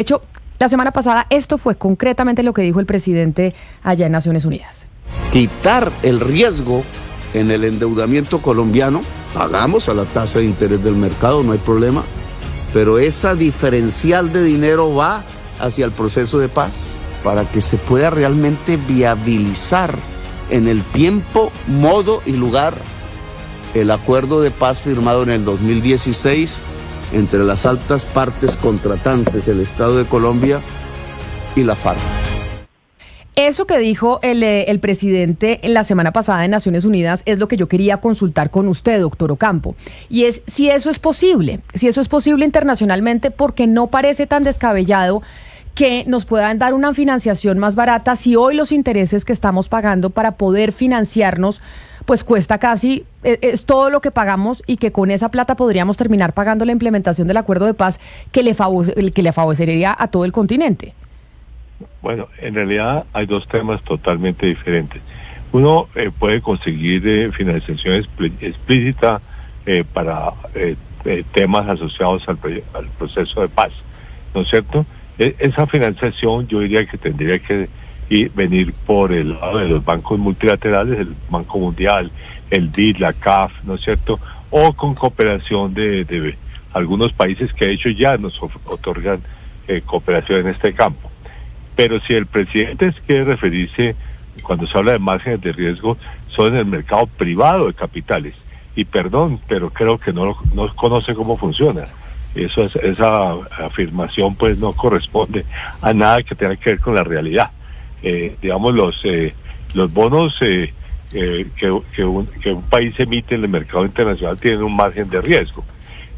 De hecho, la semana pasada esto fue concretamente lo que dijo el presidente allá en Naciones Unidas. Quitar el riesgo en el endeudamiento colombiano, pagamos a la tasa de interés del mercado, no hay problema, pero esa diferencial de dinero va hacia el proceso de paz para que se pueda realmente viabilizar en el tiempo, modo y lugar el acuerdo de paz firmado en el 2016 entre las altas partes contratantes, el Estado de Colombia y la FARC. Eso que dijo el presidente la semana pasada en Naciones Unidas es lo que yo quería consultar con usted, doctor Ocampo, y es si eso es posible internacionalmente, porque no parece tan descabellado que nos puedan dar una financiación más barata si hoy los intereses que estamos pagando para poder financiarnos pues cuesta casi, es todo lo que pagamos, y que con esa plata podríamos terminar pagando la implementación del acuerdo de paz que le favorecería a todo el continente. Bueno, en realidad hay dos temas totalmente diferentes. Uno puede conseguir financiación explícita para temas asociados al proceso de paz, ¿no es cierto? Esa financiación yo diría que tendría que venir por el lado de los bancos multilaterales, el Banco Mundial, el BID, la CAF, ¿no es cierto? O con cooperación de algunos países que de hecho ya nos otorgan cooperación en este campo. Pero si el presidente quiere referirse, cuando se habla de márgenes de riesgo, son en el mercado privado de capitales. Y perdón, pero creo que no conoce cómo funciona. Esa afirmación pues no corresponde a nada que tenga que ver con la realidad. Digamos, los bonos que un país emite en el mercado internacional tienen un margen de riesgo.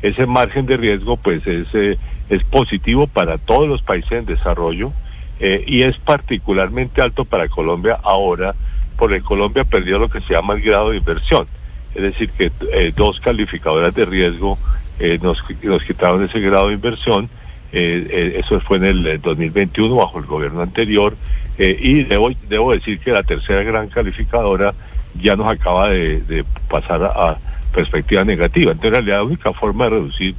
Ese margen de riesgo pues es positivo para todos los países en desarrollo, y es particularmente alto para Colombia ahora, porque Colombia perdió lo que se llama el grado de inversión. Es decir, que dos calificadoras de riesgo nos quitaron ese grado de inversión. Eso fue en el 2021 bajo el gobierno anterior, y debo decir que la tercera gran calificadora ya nos acaba de pasar a perspectiva negativa. Entonces, en realidad, la única forma de reducir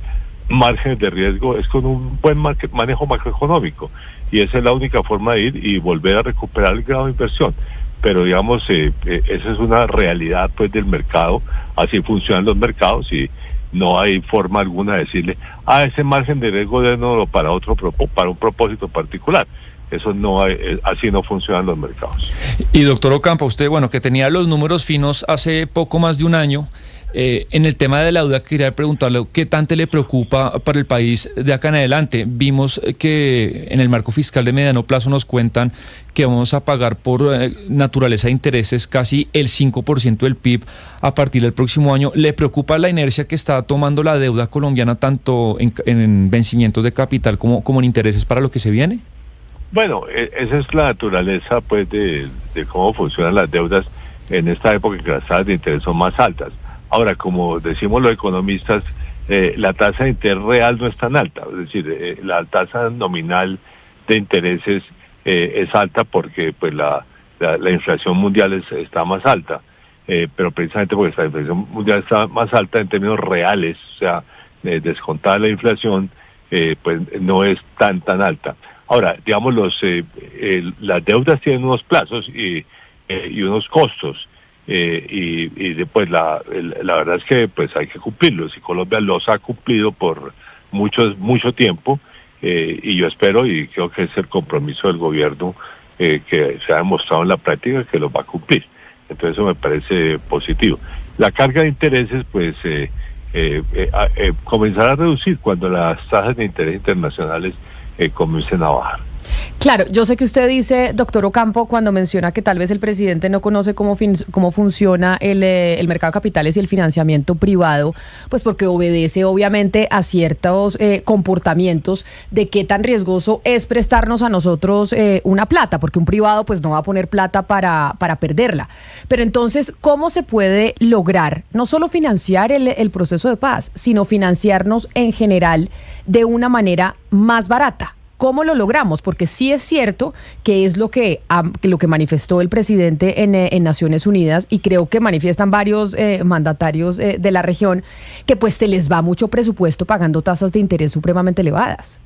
márgenes de riesgo es con un buen manejo macroeconómico, y esa es la única forma de ir y volver a recuperar el grado de inversión. Pero digamos, esa es una realidad pues del mercado, así funcionan los mercados, y no hay forma alguna de decirle, ese margen de riesgo dénoslo para un propósito particular. Eso no hay, así no funcionan los mercados. Y doctor Ocampo, usted, que tenía los números finos hace poco más de un año, en el tema de la deuda quería preguntarle qué tanto le preocupa para el país de acá en adelante. Vimos que en el marco fiscal de mediano plazo nos cuentan que vamos a pagar por naturaleza de intereses casi el 5% del PIB a partir del próximo año. ¿Le preocupa la inercia que está tomando la deuda colombiana tanto en vencimientos de capital como en intereses para lo que se viene? Bueno, esa es la naturaleza pues de cómo funcionan las deudas en esta época, en que las tasas de interés son más altas. Ahora, como decimos los economistas, la tasa de interés real no es tan alta, es decir, la tasa nominal de intereses es alta porque pues la inflación mundial está más alta, pero precisamente porque la inflación mundial está más alta en términos reales, o sea, descontada la inflación, pues no es tan alta. Ahora, digamos, las deudas tienen unos plazos y unos costos. Y después la verdad es que pues hay que cumplirlos, y Colombia los ha cumplido por mucho tiempo, y yo espero y creo que es el compromiso del gobierno que se ha demostrado en la práctica que los va a cumplir. Entonces eso me parece positivo. La carga de intereses pues comenzará a reducir cuando las tasas de interés internacionales comiencen a bajar. Claro, yo sé que usted dice, doctor Ocampo, cuando menciona que tal vez el presidente no conoce cómo funciona el mercado de capitales y el financiamiento privado, pues porque obedece obviamente a ciertos comportamientos de qué tan riesgoso es prestarnos a nosotros una plata, porque un privado pues no va a poner plata para perderla. Pero entonces, ¿cómo se puede lograr no solo financiar el proceso de paz, sino financiarnos en general de una manera más barata? ¿Cómo lo logramos? Porque sí es cierto que es lo que manifestó el presidente en Naciones Unidas, y creo que manifiestan varios mandatarios de la región, que pues se les va mucho presupuesto pagando tasas de interés supremamente elevadas.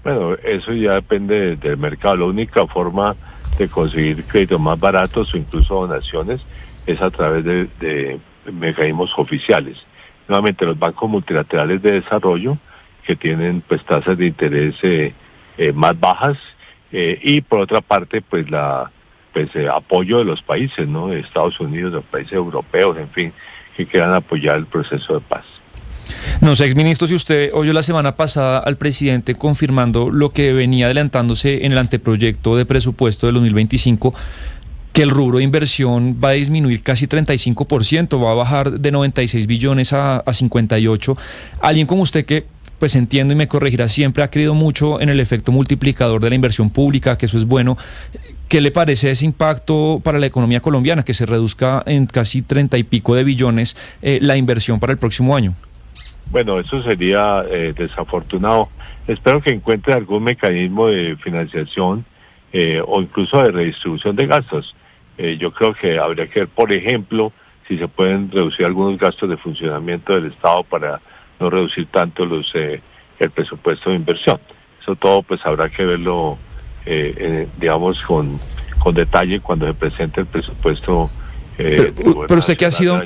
Bueno, eso ya depende del mercado. La única forma de conseguir créditos más baratos o incluso donaciones es a través de mecanismos oficiales. Nuevamente, los bancos multilaterales de desarrollo, que tienen pues tasas de interés más bajas, y por otra parte pues apoyo de los países, ¿no? De Estados Unidos, de los países europeos, en fin, que quieran apoyar el proceso de paz. No sé, exministro, si usted oyó la semana pasada al presidente confirmando lo que venía adelantándose en el anteproyecto de presupuesto del 2025, que el rubro de inversión va a disminuir casi 35%, va a bajar de 96 billones a 58. Alguien como usted que, pues entiendo y me corregirá, siempre ha creído mucho en el efecto multiplicador de la inversión pública, que eso es bueno. ¿Qué le parece ese impacto para la economía colombiana, que se reduzca en casi 30 y pico de billones la inversión para el próximo año? Bueno, eso sería desafortunado. Espero que encuentre algún mecanismo de financiación o incluso de redistribución de gastos. Yo creo que habría que ver, por ejemplo, si se pueden reducir algunos gastos de funcionamiento del Estado para no reducir tanto el presupuesto de inversión. Eso todo pues habrá que verlo, digamos, con detalle cuando se presente el presupuesto. Pero usted que ha sido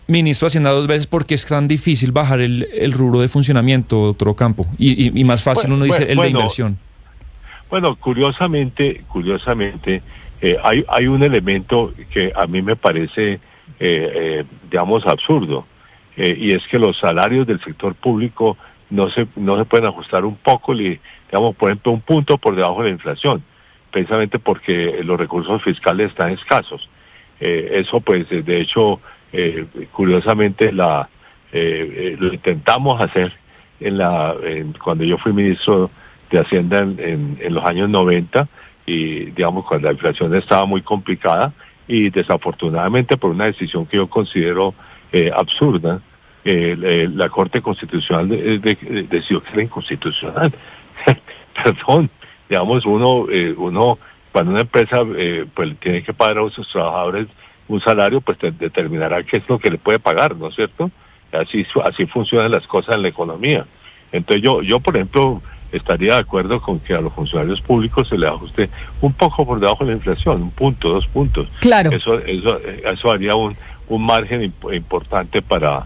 ministro de Hacienda 2 veces, ¿por qué es tan difícil bajar el rubro de funcionamiento, doctor Ocampo? Y más fácil uno dice el de inversión. Bueno, curiosamente, hay un elemento que a mí me parece, digamos, absurdo, y es que los salarios del sector público no se pueden ajustar un poco, digamos, por ejemplo, un punto por debajo de la inflación, precisamente porque los recursos fiscales están escasos. Eso pues de hecho curiosamente lo intentamos hacer cuando yo fui ministro de Hacienda en los años 90, y digamos cuando la inflación estaba muy complicada, y desafortunadamente por una decisión que yo considero absurda, la Corte Constitucional decidió que era inconstitucional. Perdón, digamos, uno cuando una empresa pues tiene que pagar a sus trabajadores un salario, pues determinará qué es lo que le puede pagar, ¿no es cierto? Así funcionan las cosas en la economía. Entonces yo por ejemplo, estaría de acuerdo con que a los funcionarios públicos se les ajuste un poco por debajo de la inflación, 1 punto, 2 puntos. Claro. Eso haría un margen importante para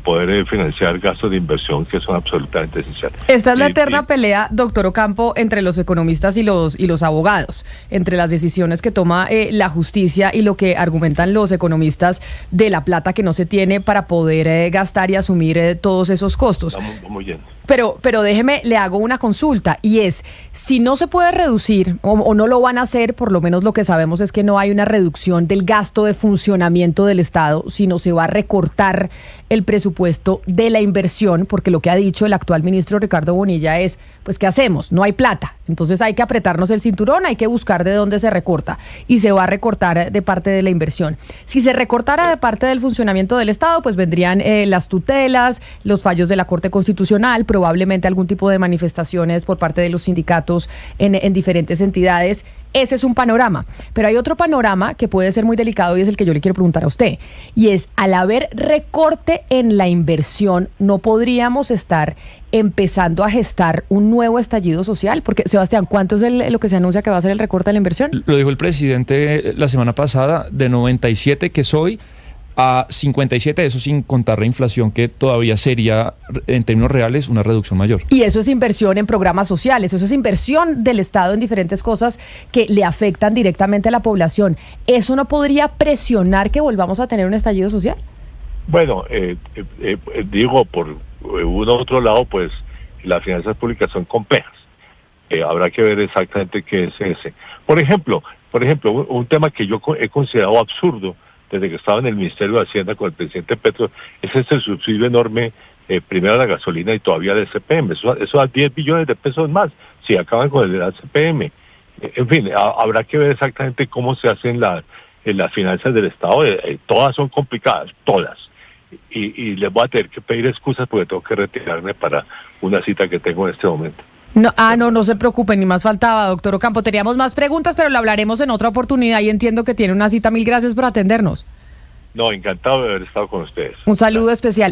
poder financiar gastos de inversión que son absolutamente esenciales. Esta es la eterna pelea, doctor Ocampo, entre los economistas y los abogados, entre las decisiones que toma la justicia y lo que argumentan los economistas de la plata que no se tiene para poder gastar y asumir todos esos costos. Estamos muy bien. Pero déjeme, le hago una consulta, y es, si no se puede reducir o no lo van a hacer, por lo menos lo que sabemos es que no hay una reducción del gasto de funcionamiento del Estado, sino se va a recortar el presupuesto de la inversión, porque lo que ha dicho el actual ministro Ricardo Bonilla es, pues, ¿qué hacemos? No hay plata, entonces hay que apretarnos el cinturón, hay que buscar de dónde se recorta, y se va a recortar de parte de la inversión. Si se recortara de parte del funcionamiento del Estado, pues vendrían las tutelas, los fallos de la Corte Constitucional, probablemente algún tipo de manifestaciones por parte de los sindicatos en diferentes entidades. Ese es un panorama, pero hay otro panorama que puede ser muy delicado y es el que yo le quiero preguntar a usted, y es, al haber recorte en la inversión, ¿no podríamos estar empezando a gestar un nuevo estallido social? Porque, Sebastián, ¿cuánto es lo que se anuncia que va a ser el recorte de la inversión? Lo dijo el presidente la semana pasada, de 97 que soy a 57, eso sin contar la inflación, que todavía sería, en términos reales, una reducción mayor. Y eso es inversión en programas sociales, eso es inversión del Estado en diferentes cosas que le afectan directamente a la población. ¿Eso no podría presionar que volvamos a tener un estallido social? Bueno, digo, por uno u otro lado, pues las finanzas públicas son complejas. Habrá que ver exactamente qué es ese. Por ejemplo, un tema que yo he considerado absurdo desde que estaba en el Ministerio de Hacienda con el presidente Petro, es el subsidio enorme, primero a la gasolina y todavía al CPM. Eso da 10 billones de pesos más si acaban con el CPM. En fin, habrá que ver exactamente cómo se hacen las finanzas del Estado. Todas son complicadas, todas. Y les voy a tener que pedir excusas porque tengo que retirarme para una cita que tengo en este momento. No se preocupen, ni más faltaba, doctor Ocampo. Teníamos más preguntas, pero lo hablaremos en otra oportunidad y entiendo que tiene una cita. Mil gracias por atendernos. No, encantado de haber estado con ustedes. Un saludo especial.